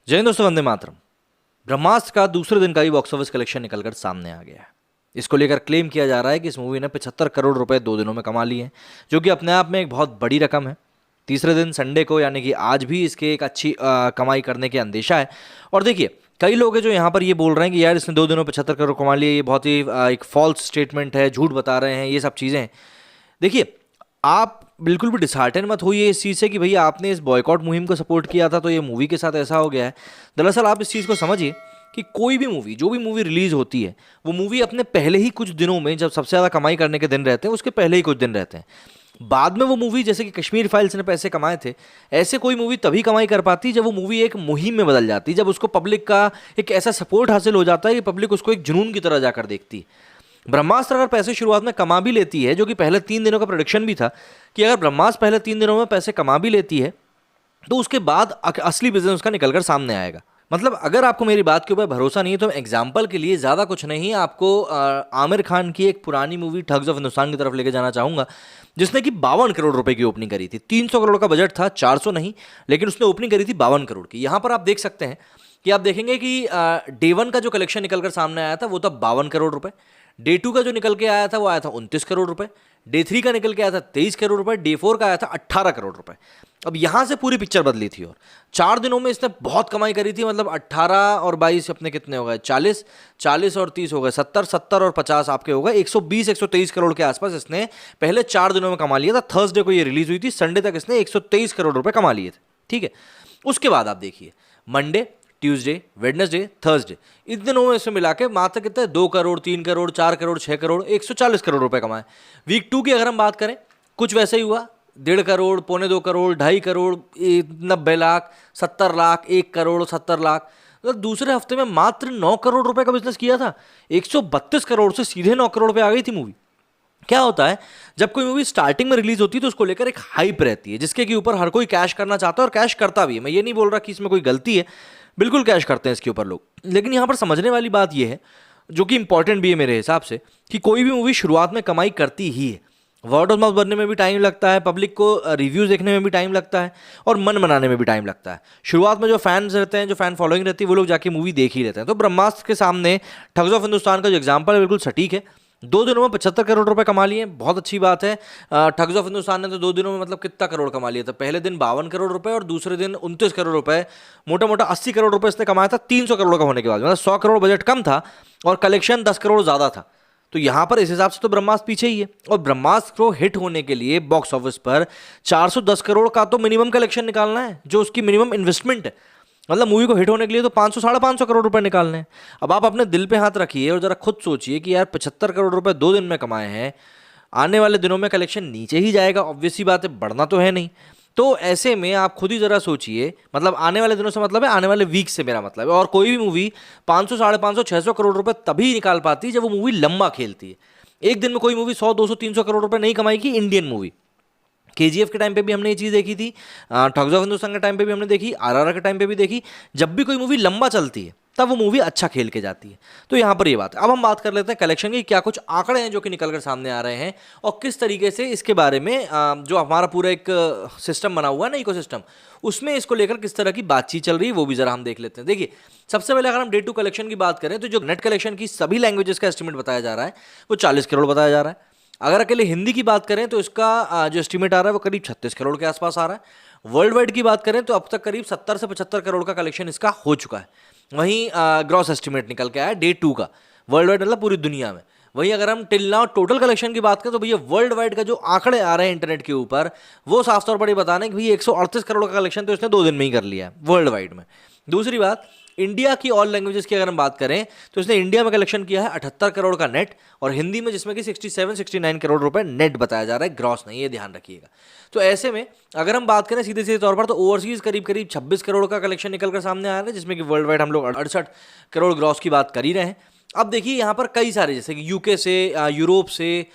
जय हिंद दोस्तों, वंदे मातरम। ब्रह्मास्त्र का दूसरे दिन का ही बॉक्स ऑफिस कलेक्शन निकलकर सामने आ गया है। इसको लेकर क्लेम किया जा रहा है कि इस मूवी ने 75 करोड़ रुपए 2 दिनों में कमा लिए हैं, जो कि अपने आप में एक बहुत बड़ी रकम है। तीसरे दिन संडे को यानी कि आज भी इसके एक अच्छी कमाई करने के अंदेशा है। और देखिए, कई लोग हैं जो यहाँ पर ये बोल रहे हैं कि यार इसने 2 दिनों में 75 करोड़ कमा लिए, ये बहुत ही एक फॉल्स स्टेटमेंट है, झूठ बता रहे हैं, ये सब चीज़ें हैं। देखिए, आप बिल्कुल भी डिसहार्टन मत होइए इस चीज़ से कि भैया आपने इस बॉयकॉट मुहिम को सपोर्ट किया था तो ये मूवी के साथ ऐसा हो गया है। दरअसल आप इस चीज़ को समझिए कि कोई भी मूवी, जो भी मूवी रिलीज होती है, वो मूवी अपने पहले ही कुछ दिनों में, जब सबसे ज़्यादा कमाई करने के दिन रहते हैं, उसके पहले ही कुछ दिन रहते हैं। बाद में वो मूवी, जैसे कि कश्मीर फाइल्स ने पैसे कमाए थे, ऐसे कोई मूवी तभी कमाई कर पाती जब वो मूवी एक मुहिम में बदल जाती, जब उसको पब्लिक का एक ऐसा सपोर्ट हासिल हो जाता है कि पब्लिक उसको एक जुनून की तरह जाकर देखती है। ब्रह्मास्त्र अगर पैसे शुरुआत में कमा भी लेती है, जो कि पहले 3 दिनों का प्रोडिक्शन भी था कि अगर ब्रह्मास्त्र पहले 3 दिनों में पैसे कमा भी लेती है, तो उसके बाद असली बिजनेस उसका निकलकर सामने आएगा। मतलब अगर आपको मेरी बात के ऊपर भरोसा नहीं है तो एग्जाम्पल के लिए, ज़्यादा कुछ नहीं, आपको आमिर खान की एक पुरानी मूवी ठग्स ऑफ हिंदुस्तान की तरफ लेके जाना चाहूँगा, जिसने कि 52 करोड़ रुपए की ओपनिंग करी थी। 300 करोड़ का बजट था, 400 नहीं, लेकिन उसने ओपनिंग करी थी 52 करोड़ की। यहाँ पर आप देख सकते हैं कि आप देखेंगे कि डे वन का जो कलेक्शन निकलकर सामने आया था वो था 52 करोड़ रुपए। डे टू का जो निकल के आया था वो आया था 29 करोड़ रुपए। डे थ्री का निकल के आया था 23 करोड़ रुपए। डे फोर का आया था 18 करोड़ रुपए। अब यहां से पूरी पिक्चर बदली थी और 4 दिनों में इसने बहुत कमाई करी थी। मतलब 18 और 22 अपने कितने हो गए, 40, 40 और 30 हो गए 70, 70 और 50 आपके हो गए 120, 123 करोड़ के आसपास इसने पहले 4 दिनों में कमा लिया था। थर्सडे को ये रिलीज हुई थी, संडे तक इसने 123 करोड़ रुपए कमा लिए थे। ठीक है, उसके बाद आप देखिए, मंडे, ट्यूसडे, वेडनेसडे, थर्सडे, इन दिनों में इसमें मिला के मात्र कितने, 2 करोड़, 3 करोड़, 4 करोड़, 6 करोड़, 140 करोड़ रुपए कमाए। वीक टू की अगर हम बात करें, कुछ वैसे ही हुआ, 1.5 करोड़, 2.25 करोड़, 2.5 करोड़, 90 लाख, 70 लाख, 1 करोड़, 70 लाख। तो दूसरे हफ्ते में मात्र 9 करोड़ रुपए का बिजनेस किया था। 132 करोड़ से सीधे 9 करोड़ पे आ गई थी मूवी। क्या होता है, जब कोई मूवी स्टार्टिंग में रिलीज होती है तो उसको लेकर एक हाइप रहती है, जिसके के ऊपर हर कोई कैश करना चाहता है और कैश करता भी है। मैं ये नहीं बोल रहा कि इसमें कोई गलती है, बिल्कुल कैश करते हैं इसके ऊपर लोग। लेकिन यहाँ पर समझने वाली बात यह है, जो कि इंपॉर्टेंट भी है मेरे हिसाब से, कि कोई भी मूवी शुरुआत में कमाई करती ही है। वर्ड ऑफ माउथ बनने में भी टाइम लगता है, पब्लिक को रिव्यूज देखने में भी टाइम लगता है, और मन बनाने में भी टाइम लगता है। शुरुआत में जो फैंस रहते हैं, जो फैन फॉलोइंग रहती है, वो लोग जाके मूवी देख ही लेते हैं। तो ब्रह्मास्त्र के सामने ठग्स ऑफ हिंदुस्तान का जो एग्जाम्पल है, बिल्कुल सटीक है। 2 दिनों में 75 करोड़ रुपए कमा लिए, बहुत अच्छी बात है। ठग्स ऑफ हिंदुस्तान ने तो 2 दिनों में मतलब कितना करोड़ कमा लिया था, पहले दिन 52 करोड़ रुपए और दूसरे दिन 29 करोड़ रुपए। मोटा मोटा 80 करोड़ रुपए इसने कमाया था 300 करोड़ का होने के बाद। मतलब 100 करोड़ बजट कम था और कलेक्शन 10 करोड़ ज़्यादा था। तो यहाँ पर इस हिसाब से तो ब्रह्मास्त्र पीछे ही है। और ब्रह्मास्त्र को हिट होने के लिए बॉक्स ऑफिस पर 410 करोड़ का तो मिनिमम कलेक्शन निकालना है, जो उसकी मिनिमम इन्वेस्टमेंट है। मतलब मूवी को हिट होने के लिए तो 500, 550 करोड़ रुपए निकालने हैं। अब आप अपने दिल पे हाथ रखिए और जरा खुद सोचिए कि यार 75 करोड़ रुपए 2 दिन में कमाए हैं, आने वाले दिनों में कलेक्शन नीचे ही जाएगा, ऑब्वियस सी बात है, बढ़ना तो है नहीं। तो ऐसे में आप खुद ही जरा सोचिए, मतलब आने वाले दिनों से मतलब है आने वाले वीक से मेरा मतलब है। और कोई भी मूवी 500, 550, 600 करोड़ रुपए तभी निकाल पाती है जब वो मूवी लंबा खेलती है। एक दिन में कोई मूवी 100, 200, 300 करोड़ रुपए नहीं कमाएगी। इंडियन मूवी केजीएफ के टाइम पे भी हमने ये चीज़ देखी थी, ठग्स ऑफ हिंदुस्तान के टाइम पे भी हमने देखी, आरआरआर के टाइम पे भी देखी। जब भी कोई मूवी लंबा चलती है तब वो मूवी अच्छा खेल के जाती है। तो यहाँ पर ये बात है। अब हम बात कर लेते हैं कलेक्शन की, क्या कुछ आंकड़े हैं जो कि निकल कर सामने आ रहे हैं और किस तरीके से इसके बारे में जो हमारा पूरा एक सिस्टम बना हुआ है ना, इकोसिस्टम, उसमें इसको लेकर किस तरह की बातचीत चल रही है, वो भी जरा हम देख लेते हैं। देखिए, सबसे पहले अगर हम डे टू कलेक्शन की बात करें तो जो नेट कलेक्शन की सभी लैंग्वेजेस का एस्टिमेट बताया जा रहा है वो 40 करोड़ बताया जा रहा है। अगर अकेले हिंदी की बात करें तो इसका जो एस्टिमेट आ रहा है वो करीब 36 करोड़ के आसपास आ रहा है। वर्ल्ड वाइड की बात करें तो अब तक करीब 70 से 75 करोड़ का कलेक्शन इसका हो चुका है। वहीं ग्रॉस एस्टिमेट निकल के आया डे टू का, वर्ल्ड वाइड मतलब पूरी दुनिया में। वहीं अगर हम टिल नाउ टोटल कलेक्शन की बात करें तो भैया वर्ल्ड वाइड का जो आंकड़े आ रहे हैं इंटरनेट के ऊपर, वो साफ तौर पर ये बता रहे हैं कि भैया 138 करोड़ का कलेक्शन तो इसने 2 दिन में ही कर लिया है वर्ल्ड वाइड में। दूसरी बात, इंडिया की ऑल लैंग्वेजेस की अगर हम बात करें तो इसने इंडिया में कलेक्शन किया है 78 करोड़ का नेट, और हिंदी में जिसमें कि 67, 69 करोड़ रुपए नेट बताया जा रहा है, ग्रॉस नहीं, ये ध्यान रखिएगा। तो ऐसे में अगर हम बात करें सीधे सीधे तौर पर तो ओवरसीज करीब करीब 26 करोड़ का कलेक्शन निकल कर सामने आ रहा है, जिसमें कि वर्ल्ड वाइड हम लोग 68 करोड़ ग्रॉस की बात कर ही रहे हैं। अब देखिए यहाँ पर कई सारे, जैसे कि यूके से, यूरोप से,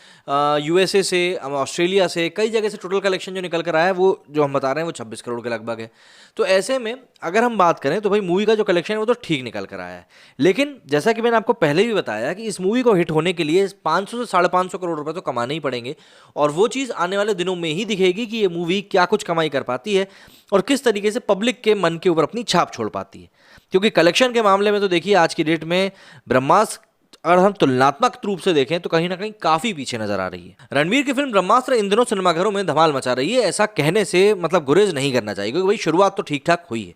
यूएसए से, ऑस्ट्रेलिया से, कई जगह से टोटल कलेक्शन जो निकल कर आया है वो जो हम बता रहे हैं वो 26 करोड़ के लगभग है। तो ऐसे में अगर हम बात करें तो भाई मूवी का जो कलेक्शन है वो तो ठीक निकल कर आया है, लेकिन जैसा कि मैंने आपको पहले भी बताया कि इस मूवी को हिट होने के लिए 500 से 550 करोड़ रुपए तो कमाने ही पड़ेंगे, और वो चीज़ आने वाले दिनों में ही दिखेगी कि ये मूवी क्या कुछ कमाई कर पाती है और किस तरीके से पब्लिक के मन के ऊपर अपनी छाप छोड़ पाती है। क्योंकि कलेक्शन के मामले में तो देखिए आज की डेट में ब्रह्मास्त्र अगर हम तुलनात्मक रूप से देखें तो कहीं ना कहीं काफी पीछे नजर आ रही है। रणवीर की फिल्म ब्रह्मास्त्र इन दिनों सिनेमाघरों में धमाल मचा रही है, ऐसा कहने से मतलब गुरेज नहीं करना चाहिए, क्योंकि भाई शुरुआत तो ठीक ठाक हुई है।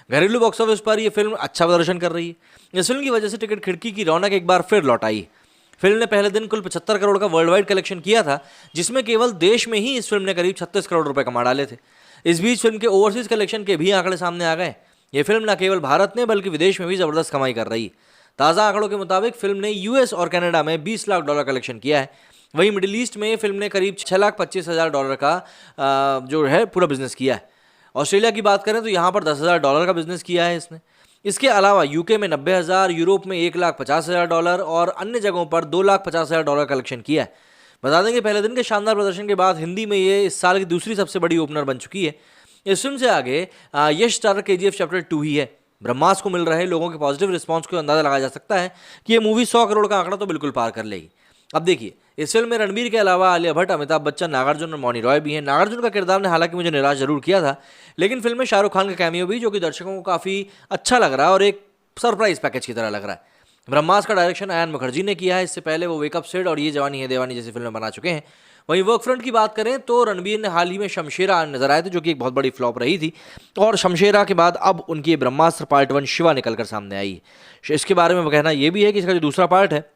घरेलू बॉक्स ऑफिस पर यह फिल्म अच्छा प्रदर्शन कर रही है। इस फिल्म की वजह से टिकट खिड़की की रौनक एक बार फिर लौट आई। फिल्म ने पहले दिन कुल 75 करोड़ का वर्ल्ड वाइड कलेक्शन किया था, जिसमें केवल देश में ही इस फिल्म ने करीब 36 करोड़ रुपए कमा डाले थे। इस बीच फिल्म के ओवरसीज कलेक्शन के भी आंकड़े सामने आ गए। ये फिल्म न केवल भारत में बल्कि विदेश में भी जबरदस्त कमाई कर रही है। ताज़ा आंकड़ों के मुताबिक फिल्म ने यूएस और कनाडा में 20 लाख डॉलर कलेक्शन किया है। वहीं मिडिल ईस्ट में फिल्म ने करीब 6,25,000 डॉलर का जो है पूरा बिजनेस किया है। ऑस्ट्रेलिया की बात करें तो यहाँ पर 10,000 डॉलर का बिजनेस किया है इसने। इसके अलावा यूके में 90,000, यूरोप में 1,50,000 डॉलर और अन्य जगहों पर 2,50,000 डॉलर कलेक्शन किया है। बता दें कि पहले दिन के शानदार प्रदर्शन के बाद हिंदी में ये इस साल की दूसरी सबसे बड़ी ओपनर बन चुकी है। इस फिल्म से आगे यश स्टारर KGF चैप्टर 2 ही है। ब्रह्मास्त्र को मिल रहे लोगों के पॉजिटिव रिस्पांस को अंदाजा लगाया जा सकता है कि ये मूवी 100 करोड़ का आंकड़ा तो बिल्कुल पार कर लेगी। अब देखिए इस फिल्म में रणबीर के अलावा आलिया भट्ट, अमिताभ बच्चन, नागार्जुन और मौनी रॉय भी हैं। नागार्जुन का किरदार ने हालांकि मुझे निराश जरूर किया था, लेकिन फिल्म में शाहरुख खान का कैमियो भी जो कि दर्शकों को काफ़ी अच्छा लग रहा है और एक सरप्राइज पैकेज की तरह लग रहा है। ब्रह्मास्त्र का डायरेक्शन आयन मुखर्जी ने किया है। इससे पहले वो वेकअप सेट और ये जवानी है दीवानी जैसी फिल्में बना चुके हैं। वहीं वर्क फ्रंट की बात करें तो रणबीर ने हाल ही में शमशेरा नजर आए थे, जो कि एक बहुत बड़ी फ्लॉप रही थी, और शमशेरा के बाद अब उनकी ब्रह्मास्त्र पार्ट 1 शिवा निकलकर सामने आई है। इसके बारे में कहना यह भी है कि इसका जो दूसरा पार्ट है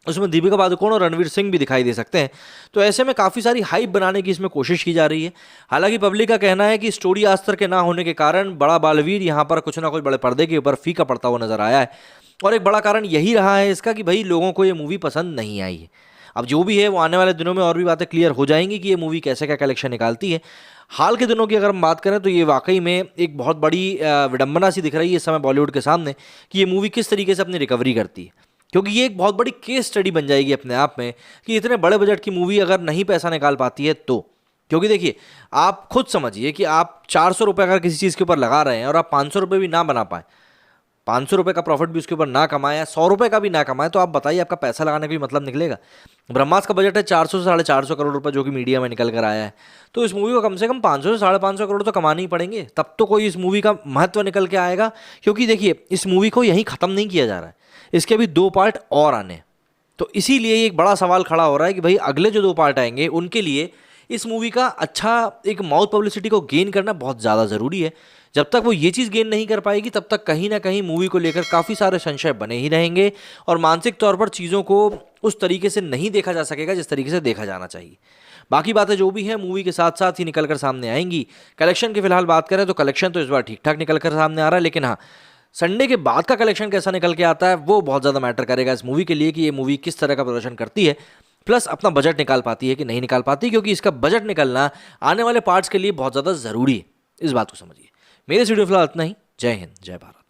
उसमें दीपिका पादुकोण और रणवीर सिंह भी दिखाई दे सकते हैं। तो ऐसे में काफ़ी सारी हाइप बनाने की इसमें कोशिश की जा रही है। हालांकि पब्लिक का कहना है कि स्टोरी अस्तर के ना होने के कारण बड़ा बालवीर यहाँ पर कुछ ना कुछ बड़े पर्दे के ऊपर फीका पड़ता हुआ नजर आया है, और एक बड़ा कारण यही रहा है इसका कि भाई लोगों को ये मूवी पसंद नहीं आई है। अब जो भी है वो आने वाले दिनों में और भी बातें क्लियर हो जाएंगी कि ये मूवी कैसे क्या कलेक्शन निकालती है। हाल के दिनों की अगर हम बात करें तो ये वाकई में एक बहुत बड़ी विडंबना सी दिख रही है इस समय बॉलीवुड के सामने कि ये मूवी किस तरीके से अपनी रिकवरी करती है, क्योंकि ये एक बहुत बड़ी केस स्टडी बन जाएगी अपने आप में कि इतने बड़े बजट की मूवी अगर नहीं पैसा निकाल पाती है तो। क्योंकि देखिए आप खुद समझिए कि आप 400 रुपये अगर किसी चीज़ के ऊपर लगा रहे हैं और आप 500 रुपये भी ना बना पाए, 500 रुपये का प्रॉफिट भी उसके ऊपर ना कमाए, 100 रुपये का भी ना कमाए, तो आप बताइए आपका पैसा लगाने का भी मतलब निकलेगा। ब्रह्मास्त्र का बजट है 400 से 450 करोड़ रुपए, जो कि मीडिया में निकल कर आया है। तो इस मूवी को कम से कम 500 से 550 करोड़ तो कमाने ही पड़ेंगे, तब तो कोई इस मूवी का महत्व निकल के आएगा। क्योंकि देखिए इस मूवी को यहीं ख़त्म नहीं किया जा रहा है, इसके अभी 2 पार्ट और आने। तो इसीलिए एक बड़ा सवाल खड़ा हो रहा है कि भाई अगले जो 2 पार्ट आएंगे उनके लिए इस मूवी का अच्छा एक माउथ पब्लिसिटी को गेन करना बहुत ज़्यादा ज़रूरी है। जब तक वो ये चीज़ गेन नहीं कर पाएगी तब तक कहीं ना कहीं मूवी को लेकर काफ़ी सारे संशय बने ही रहेंगे और मानसिक तौर पर चीज़ों को उस तरीके से नहीं देखा जा सकेगा जिस तरीके से देखा जाना चाहिए। बाकी बातें जो भी हैं मूवी के साथ साथ ही निकल कर सामने आएंगी। कलेक्शन की फिलहाल बात करें तो कलेक्शन तो इस बार ठीक ठाक निकल कर सामने आ रहा है, लेकिन हाँ संडे के बाद का कलेक्शन कैसा निकल के आता है वो बहुत ज़्यादा मैटर करेगा इस मूवी के लिए कि ये मूवी किस तरह का प्रदर्शन करती है, प्लस अपना बजट निकाल पाती है कि नहीं निकाल पाती, क्योंकि इसका बजट निकलना आने वाले पार्ट्स के लिए बहुत ज़्यादा ज़रूरी है। इस बात को समझिए। मेरे वीडियो फिलहाल इतना ही। जय हिंद, जय भारत।